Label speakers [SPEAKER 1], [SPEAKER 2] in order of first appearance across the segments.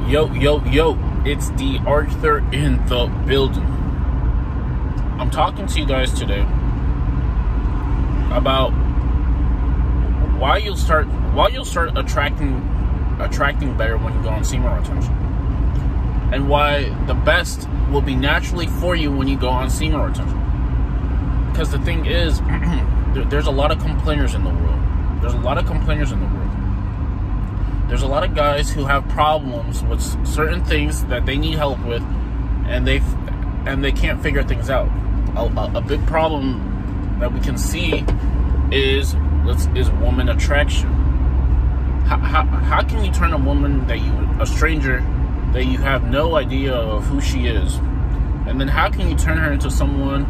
[SPEAKER 1] Yo, it's D.Arthur in the building. I'm talking to you guys today about why you'll start attracting better when you go on semen retention, and why the best will be naturally for you when you go on semen retention. Because the thing is, there's a lot of complainers in the world. There's a lot of guys who have problems with certain things that they need help with, and they can't figure things out. A big problem that we can see is woman attraction. How can you turn a stranger that you have no idea of who she is, and then how can you turn her into someone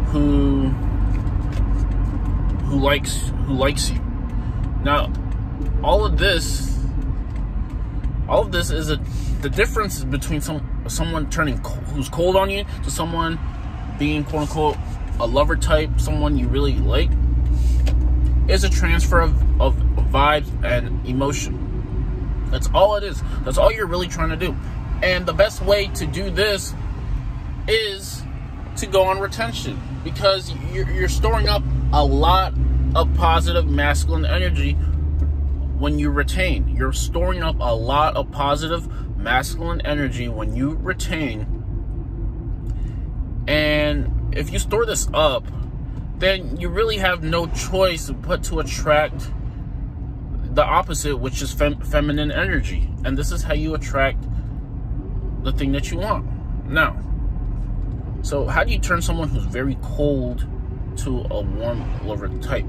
[SPEAKER 1] who likes you? Now, all of this is the difference between someone turning who's cold on you to someone being quote unquote a lover type, someone you really like, is a transfer of vibes and emotion. That's all it is. That's all you're really trying to do. And the best way to do this is to go on retention, because you're storing up a lot of positive masculine energy. When you retain, you're storing up a lot of positive masculine energy when you retain. And if you store this up, then you really have no choice but to attract the opposite, which is feminine energy. And this is how you attract the thing that you want. Now, so how do you turn someone who's very cold to a warm lover type?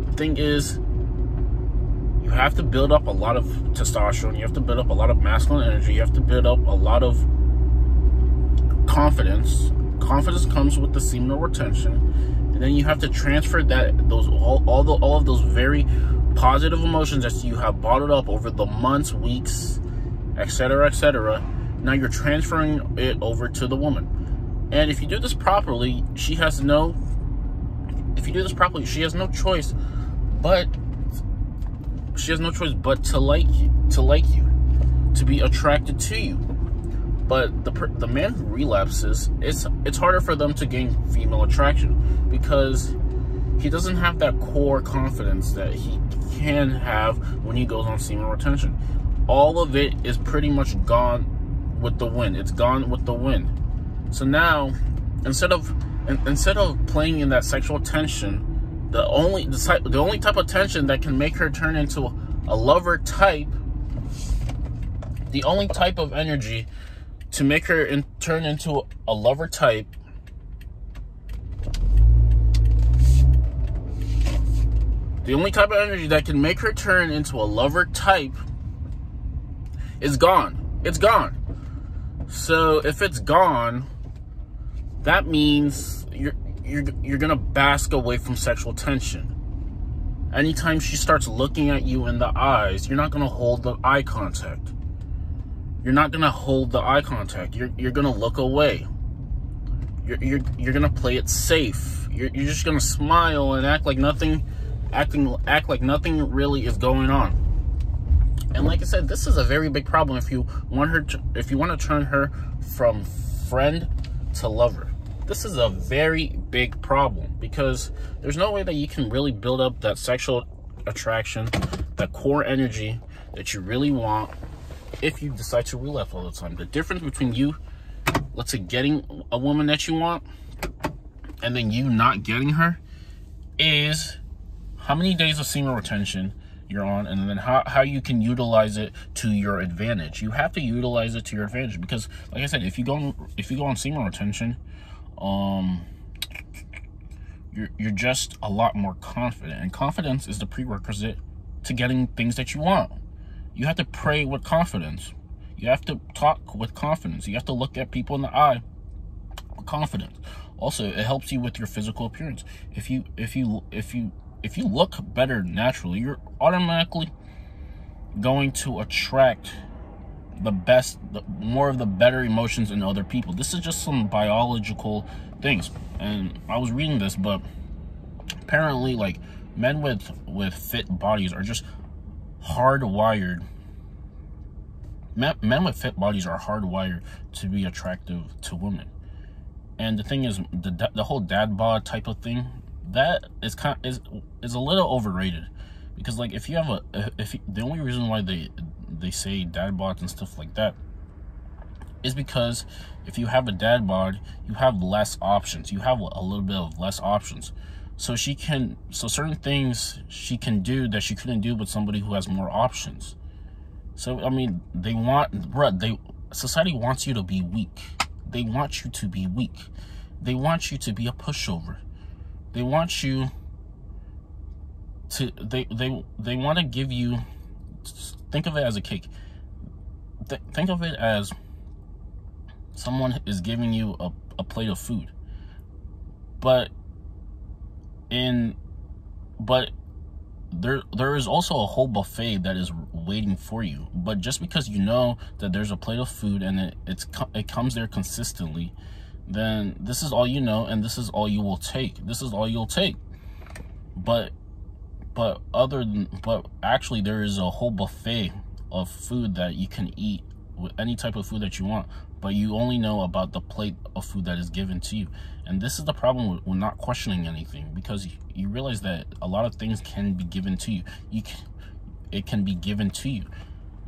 [SPEAKER 1] The thing is, you have to build up a lot of testosterone. You have to build up a lot of masculine energy. You have to build up a lot of confidence. Confidence comes with the seminal retention, and then you have to transfer all of those very positive emotions that you have bottled up over the months, weeks, etc., etc. Now you're transferring it over to the woman, and if you do this properly, she has no choice but to like you, to be attracted to you. But the man who relapses, it's harder for them to gain female attraction, because he doesn't have that core confidence that he can have when he goes on semen retention. All of it is pretty much gone with the wind. It's gone with the wind. So now, instead of playing in that sexual tension, the only type of tension that can make her turn into a lover type, the only type of energy to make her turn into a lover type, the only type of energy that can make her turn into a lover type is gone. It's gone. So if it's gone, that means you're gonna bask away from sexual tension. Anytime she starts looking at you in the eyes, you're not gonna hold the eye contact. You're not gonna hold the eye contact. You're gonna look away. You're gonna play it safe. You're just gonna smile and act like nothing really is going on. And like I said, this is a very big problem if you want to turn her from friend to lover. This is a very big problem, because there's no way that you can really build up that sexual attraction, that core energy that you really want, if you decide to relapse all the time. The difference between you, let's say, getting a woman that you want and then you not getting her is how many days of semen retention you're on, and then how you can utilize it to your advantage. You have to utilize it to your advantage, because like I said, if you go on semen retention, you're just a lot more confident, and confidence is the prerequisite to getting things that you want. You have to pray with confidence. You have to talk with confidence. You have to look at people in the eye with confidence. Also, it helps you with your physical appearance. If you look better naturally, you're automatically going to attract more of the better emotions in other people. This is just some biological things, and I was reading this, but apparently, like, men with fit bodies are just hardwired Men with fit bodies are hardwired to be attractive to women. And the thing is, the whole dad bod type of thing, that is a little overrated, because like if you have the only reason why they say dad bods and stuff like that is because if you have a dad bod, you have less options. You have a little bit of less options. So certain things she can do that she couldn't do with somebody who has more options. So I mean, society wants you to be weak. They want you to be weak. They want you to be a pushover. They want you to they want to give you, think of it as a cake. Think of it as someone is giving you a plate of food. But there is also a whole buffet that is waiting for you. But just because you know that there's a plate of food and it comes there consistently, then this is all you know, and this is all you will take. This is all you'll take. But actually there is a whole buffet of food that you can eat, with any type of food that you want, but you only know about the plate of food that is given to you. And this is the problem with not questioning anything, because you realize that a lot of things can be given to you. It can be given to you,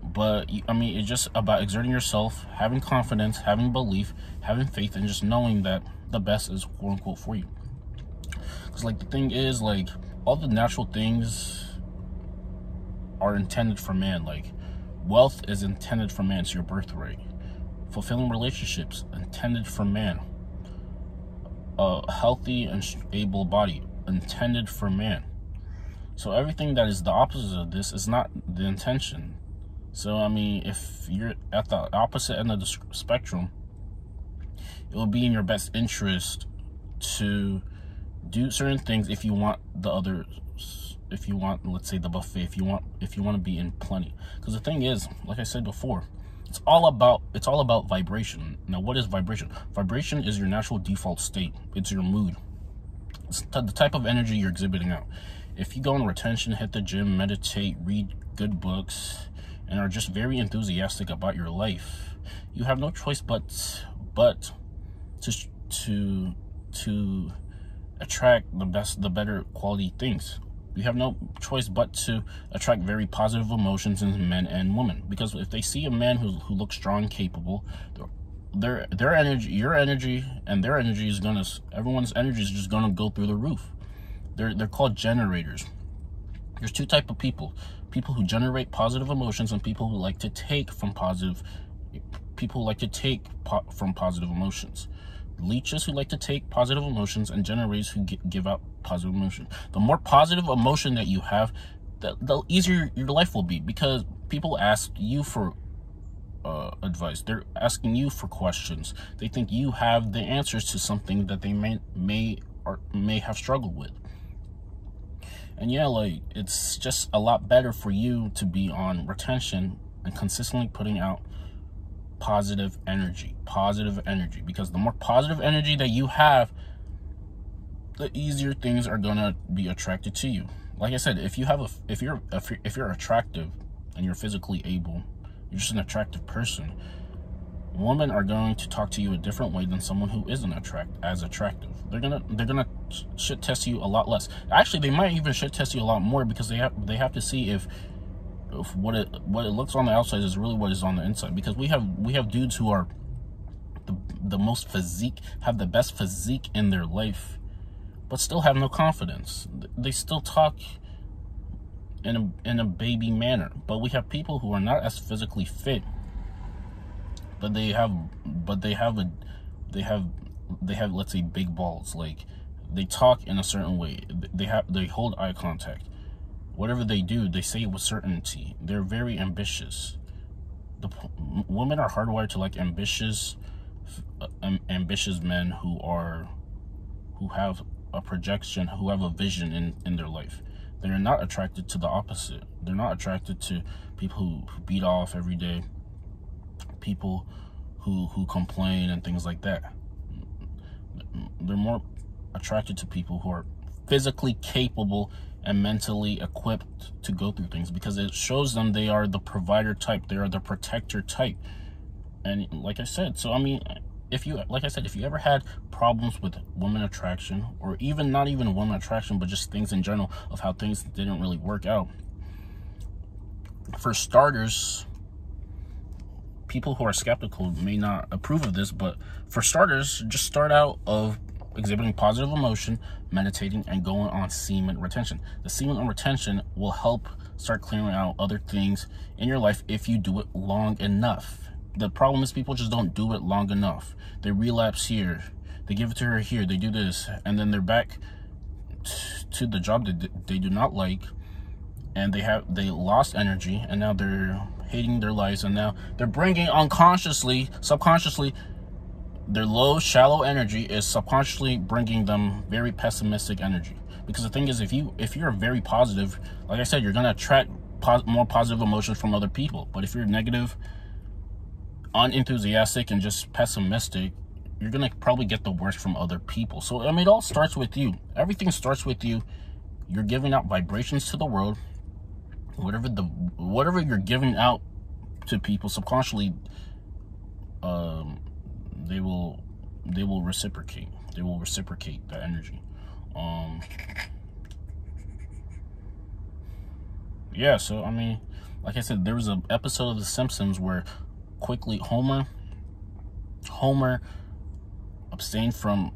[SPEAKER 1] but I mean, it's just about exerting yourself, having confidence, having belief, having faith, and just knowing that the best is quote unquote for you. Because like the thing is, like, all the natural things are intended for man. Like, wealth is intended for man, it's your birthright. Fulfilling relationships, intended for man. A healthy and stable body, intended for man. So everything that is the opposite of this is not the intention. So I mean, if you're at the opposite end of the spectrum, it will be in your best interest to do certain things if you want the other, if you want, let's say, the buffet, if you want to be in plenty. Because the thing is, like I said before, it's all about vibration. Now, what is vibration? Vibration is your natural default state. It's your mood. It's the type of energy you're exhibiting out. If you go on retention, hit the gym, meditate, read good books, and are just very enthusiastic about your life, you have no choice but to attract the better quality things. You have no choice but to attract very positive emotions in men and women, because if they see a man who looks strong, capable, their energy, your energy, and their energy is gonna, everyone's energy is just gonna go through the roof. They're called generators. There's two types of people who generate positive emotions, and people who like to take from positive emotions. Leeches who like to take positive emotions, and generators who give out positive emotion. The more positive emotion that you have, the easier your life will be, because people ask you for advice. They're asking you for questions. They think you have the answers to something that they may have struggled with. And yeah, like, it's just a lot better for you to be on retention and consistently putting out positive energy, because the more positive energy that you have, the easier things are gonna be attracted to you. Like I said, if you're attractive and you're physically able, you're just an attractive person, women are going to talk to you a different way than someone who isn't as attractive. They're gonna shit test you a lot less. Actually, they might even shit test you a lot more, because they have to see if what it looks on the outside is really what is on the inside. Because we have dudes who are the most physique, have the best physique in their life, but still have no confidence. They still talk in a baby manner. But we have people who are not as physically fit, but they have let's say big balls. Like, they talk in a certain way. They hold eye contact. Whatever they do, they say it with certainty. They're very ambitious. Women are hardwired to like ambitious men who have a projection, who have a vision in their life. They're not attracted to the opposite. They're not attracted to people who beat off every day, people who complain and things like that. They're more attracted to people who are physically capable and mentally equipped to go through things, because it shows them they are the provider type, they are the protector type. And like I said, so I mean, if you ever had problems with woman attraction, or even not even woman attraction, but just things in general of how things didn't really work out, for starters, people who are skeptical may not approve of this, but for starters, just start out of exhibiting positive emotion, meditating, and going on semen retention. The semen retention will help start clearing out other things in your life if you do it long enough. The problem is people just don't do it long enough. They relapse here, they give it to her here, they do this, and then they're back to the job that they do not like, and they lost energy, and now they're hating their lives, and now they're bringing unconsciously, subconsciously, their low, shallow energy is subconsciously bringing them very pessimistic energy. Because the thing is, if you're very positive, like I said, you're gonna attract more positive emotions from other people. But if you're negative, unenthusiastic, and just pessimistic, you're gonna probably get the worst from other people. So I mean, it all starts with you. Everything starts with you. You're giving out vibrations to the world. Whatever you're giving out to people subconsciously, they will reciprocate. They will reciprocate that energy. Yeah, so I mean, like I said, there was an episode of The Simpsons where quickly Homer abstained from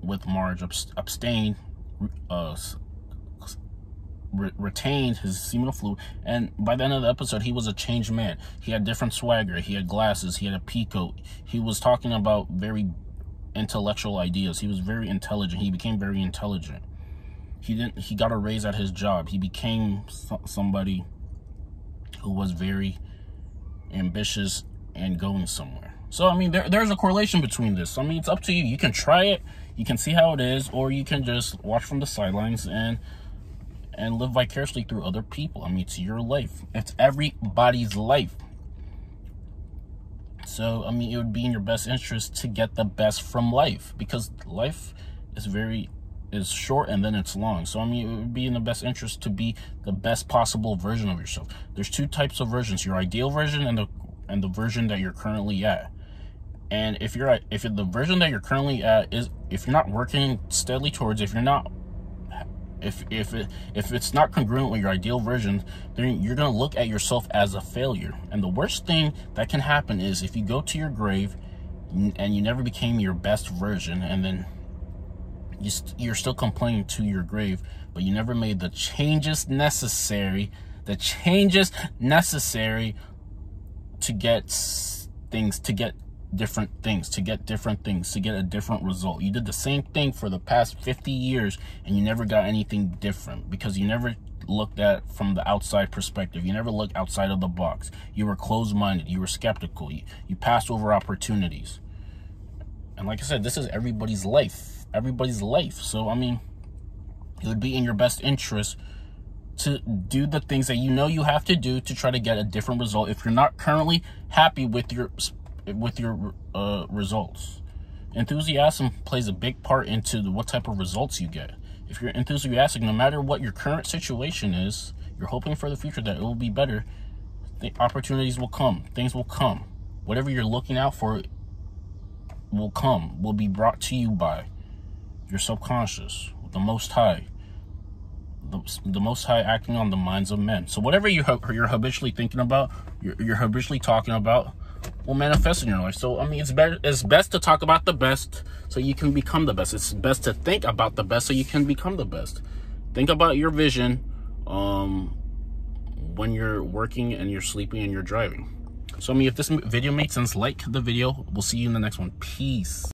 [SPEAKER 1] with Marge, abstained, retained his seminal fluid, and by the end of the episode, he was a changed man. He had different swagger, he had glasses, he had a peacoat, he was talking about very intellectual ideas, he was very intelligent, he became very intelligent. He got a raise at his job, he became somebody who was very ambitious and going somewhere. So I mean, there's a correlation between this. I mean, it's up to you. You can try it, you can see how it is, or you can just watch from the sidelines and live vicariously through other people. I mean, it's your life. It's everybody's life. So, I mean, it would be in your best interest to get the best from life, because life is short and then it's long. So, I mean, it would be in the best interest to be the best possible version of yourself. There's two types of versions: your ideal version and the version that you're currently at. And if the version that you're currently at is, if you're not working steadily towards, if it's not congruent with your ideal version, then you're going to look at yourself as a failure. And the worst thing that can happen is if you go to your grave and you never became your best version, and then you're still complaining to your grave, but you never made the changes necessary to get things, to get different things, to get a different result. You did the same thing for the past 50 years and you never got anything different, because you never looked at from the outside perspective. You never looked outside of the box. You were closed-minded, you were skeptical, you passed over opportunities. And like I said, this is everybody's life. So I mean, it would be in your best interest to do the things that you know you have to do to try to get a different result if you're not currently happy with your results. Enthusiasm plays a big part into what type of results you get. If you're enthusiastic, no matter what your current situation is, you're hoping for the future that it will be better. The opportunities will come, things will come. Whatever you're looking out for will be brought to you by your subconscious, the Most High. The Most High acting on the minds of men. So whatever you're habitually thinking about, you're habitually talking about, will manifest in your life. So I mean, it's best to talk about the best so you can become the best. It's best to think about the best so you can become the best. Think about your vision when you're working and you're sleeping and you're driving. So I mean, if this video made sense, like the video. We'll see you in the next one. Peace.